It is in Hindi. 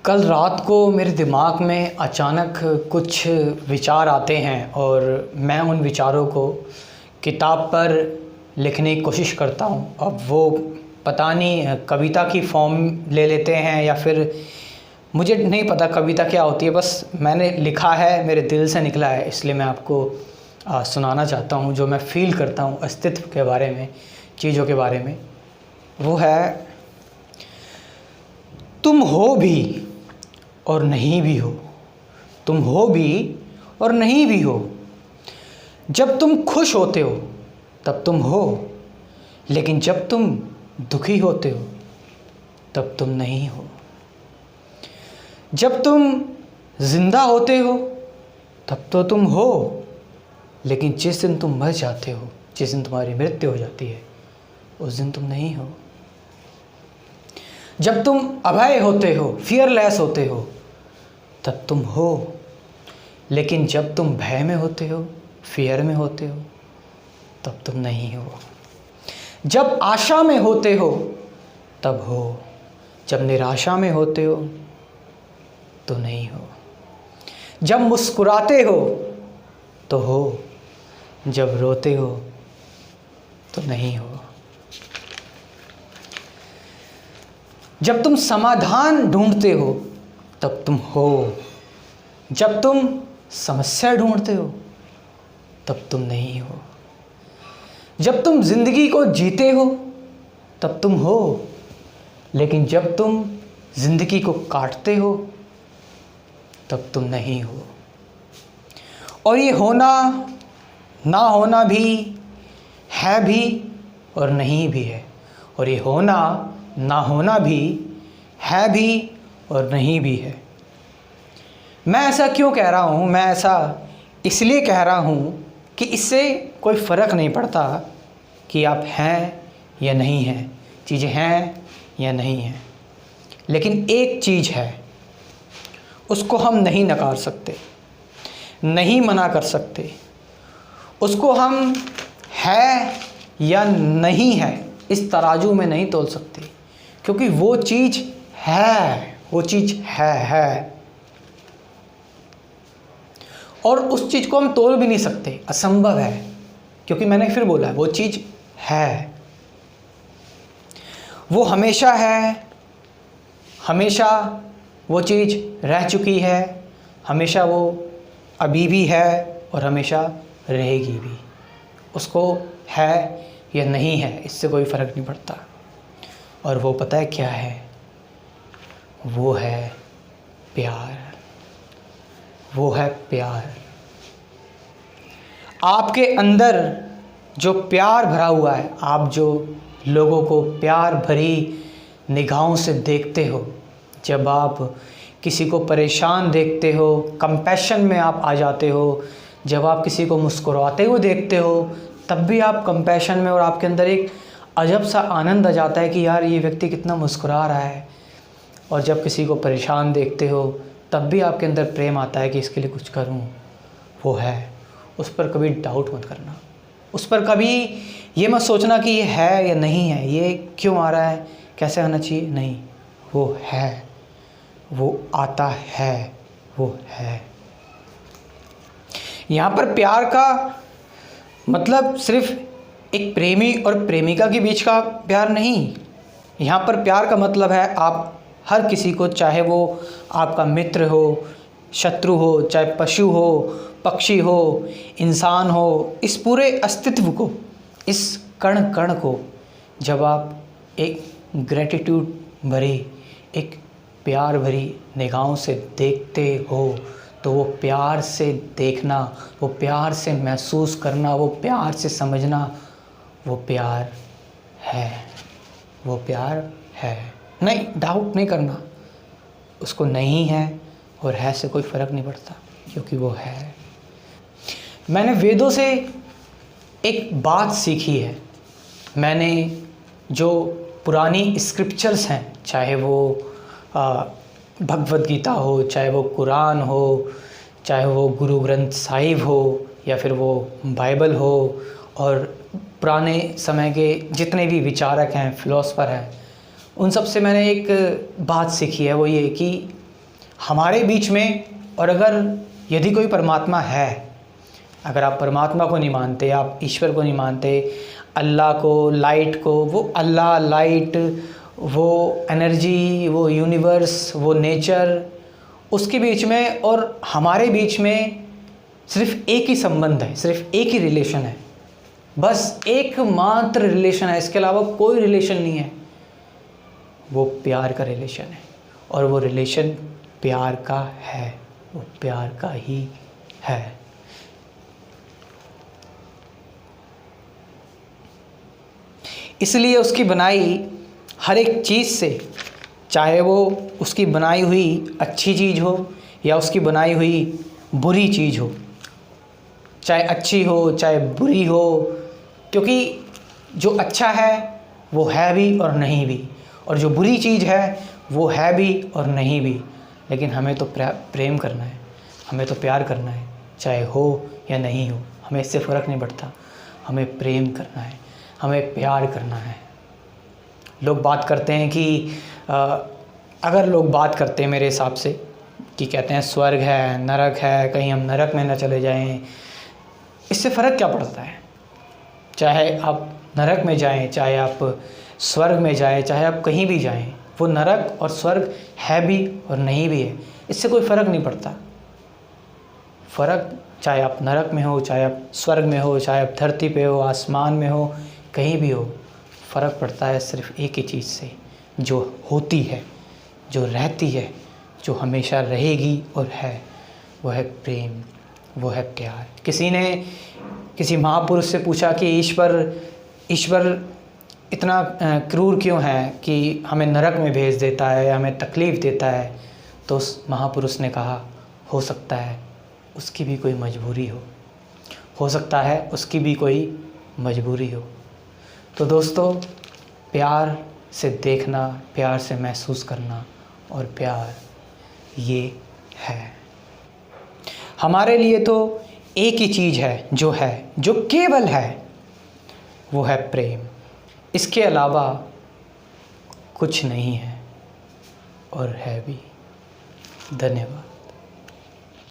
कल रात को मेरे दिमाग में अचानक कुछ विचार आते हैं और मैं उन विचारों को किताब पर लिखने की कोशिश करता हूँ। अब वो पता नहीं कविता की फॉर्म ले लेते हैं या फिर मुझे नहीं पता कविता क्या होती है, बस मैंने लिखा है, मेरे दिल से निकला है, इसलिए मैं आपको सुनाना चाहता हूँ जो मैं फ़ील करता हूँ अस्तित्व के बारे में, चीज़ों के बारे में। वो है, तुम हो भी और नहीं भी हो, तुम हो भी और नहीं भी हो। जब तुम खुश होते हो तब तुम हो, लेकिन जब तुम दुखी होते हो तब तुम नहीं हो। जब तुम जिंदा होते हो तब तो तुम हो, लेकिन जिस दिन तुम मर जाते हो, जिस दिन तुम्हारी मृत्यु हो जाती है, उस दिन तुम नहीं हो। जब तुम अभय होते हो, फियरलेस होते हो, तब तुम हो, लेकिन जब तुम भय में होते हो, फियर में होते हो, तब तुम नहीं हो। जब आशा में होते हो तब हो, जब निराशा में होते हो तो नहीं हो। जब मुस्कुराते हो तो हो, जब रोते हो तो नहीं हो। जब तुम समाधान ढूंढते हो तब तुम हो, जब तुम समस्या ढूंढते हो तब तुम नहीं हो। जब तुम जिंदगी को जीते हो तब तुम हो, लेकिन जब तुम जिंदगी को काटते हो तब तुम नहीं हो। और ये होना ना होना भी है भी और नहीं भी है, और ये होना ना होना भी है भी और नहीं भी है। मैं ऐसा क्यों कह रहा हूँ? मैं ऐसा इसलिए कह रहा हूँ कि इससे कोई फ़र्क नहीं पड़ता कि आप हैं या नहीं हैं, चीज़ें हैं या नहीं हैं, लेकिन एक चीज़ है, उसको हम नहीं नकार सकते, नहीं मना कर सकते। उसको हम है या नहीं है इस तराजू में नहीं तोल सकते, क्योंकि वो चीज़ है, वो चीज़ है। और उस चीज़ को हम तोल भी नहीं सकते, असंभव है, क्योंकि मैंने फिर बोला वो चीज़ है। वो हमेशा है, हमेशा वो चीज़ रह चुकी है, हमेशा वो अभी भी है और हमेशा रहेगी भी। उसको है या नहीं है इससे कोई फ़र्क नहीं पड़ता। और वो पता है क्या है? वो है प्यार। वो है प्यार। आपके अंदर जो प्यार भरा हुआ है, आप जो लोगों को प्यार भरी निगाहों से देखते हो, जब आप किसी को परेशान देखते हो, कंपैशन में आप आ जाते हो, जब आप किसी को मुस्कुराते हुए देखते हो, तब भी आप कंपैशन में, और आपके अंदर एक अजब सा आनंद आ जाता है कि यार ये व्यक्ति कितना मुस्कुरा रहा है। और जब किसी को परेशान देखते हो तब भी आपके अंदर प्रेम आता है कि इसके लिए कुछ करूं। वो है, उस पर कभी डाउट मत करना, उस पर कभी ये मत सोचना कि ये है या नहीं है, ये क्यों आ रहा है, कैसे आना चाहिए, नहीं। वो है, वो आता है, वो है। यहाँ पर प्यार का मतलब सिर्फ एक प्रेमी और प्रेमिका के बीच का प्यार नहीं। यहाँ पर प्यार का मतलब है आप हर किसी को, चाहे वो आपका मित्र हो, शत्रु हो, चाहे पशु हो, पक्षी हो, इंसान हो, इस पूरे अस्तित्व को, इस कण कण को जब आप एक ग्रेटिट्यूड भरी, एक प्यार भरी निगाहों से देखते हो, तो वो प्यार से देखना, वो प्यार से महसूस करना, वो प्यार से समझना, वो प्यार है। वो प्यार है, नहीं, डाउट नहीं करना। उसको नहीं है और है से कोई फ़र्क नहीं पड़ता, क्योंकि वो है। मैंने वेदों से एक बात सीखी है। मैंने जो पुरानी स्क्रिप्चर्स हैं, चाहे वो भगवद गीता हो, चाहे वो कुरान हो, चाहे वो गुरु ग्रंथ साहिब हो, या फिर वो बाइबल हो, और पुराने समय के जितने भी विचारक हैं, फ़िलोसफ़र हैं, उन सब से मैंने एक बात सीखी है। वो ये कि हमारे बीच में, और अगर यदि कोई परमात्मा है, अगर आप परमात्मा को नहीं मानते, आप ईश्वर को नहीं मानते, अल्लाह को, लाइट को, वो अल्लाह, लाइट, वो एनर्जी, वो यूनिवर्स, वो नेचर, उसके बीच में और हमारे बीच में सिर्फ एक ही संबंध है, सिर्फ एक ही रिलेशन है, बस एकमात्र रिलेशन है, इसके अलावा कोई रिलेशन नहीं है। वो प्यार का रिलेशन है, और वो रिलेशन प्यार का है, वो प्यार का ही है। इसलिए उसकी बनाई हर एक चीज़ से, चाहे वो उसकी बनाई हुई अच्छी चीज़ हो या उसकी बनाई हुई बुरी चीज़ हो, चाहे अच्छी हो चाहे बुरी हो, क्योंकि जो अच्छा है वो है भी और नहीं भी, और जो बुरी चीज़ है वो है भी और नहीं भी। लेकिन हमें तो प्रेम करना है, हमें तो प्यार करना है, चाहे हो या नहीं हो, हमें इससे फ़र्क नहीं पड़ता। हमें प्रेम करना है, हमें प्यार करना है। लोग बात करते हैं कि अगर लोग बात करते हैं मेरे हिसाब से कि कहते हैं स्वर्ग है, नरक है, कहीं हम नरक में न चले जाएं, इससे फ़र्क क्या पड़ता है? चाहे आप नरक में जाएं, चाहे आप स्वर्ग में जाएं, चाहे आप कहीं भी जाएं, वो नरक और स्वर्ग है भी और नहीं भी है, इससे कोई फ़र्क नहीं पड़ता। फ़र्क चाहे आप नरक में हो, चाहे आप स्वर्ग में हो, चाहे आप धरती पे हो, आसमान में हो, कहीं भी हो, फ़र्क पड़ता है सिर्फ़ एक ही चीज़ से, जो होती है, जो रहती है, जो हमेशा रहेगी और है, वो है प्रेम, वो है प्यार। किसी ने किसी महापुरुष से पूछा कि ईश्वर इतना क्रूर क्यों है कि हमें नरक में भेज देता है, हमें तकलीफ़ देता है? तो उस महापुरुष ने कहा, हो सकता है उसकी भी कोई मजबूरी हो सकता है उसकी भी कोई मजबूरी हो। तो दोस्तों, प्यार से देखना, प्यार से महसूस करना, और प्यार ये है। हमारे लिए तो एक ही चीज़ है, जो केवल है, वो है प्रेम। इसके अलावा कुछ नहीं है और है भी। धन्यवाद।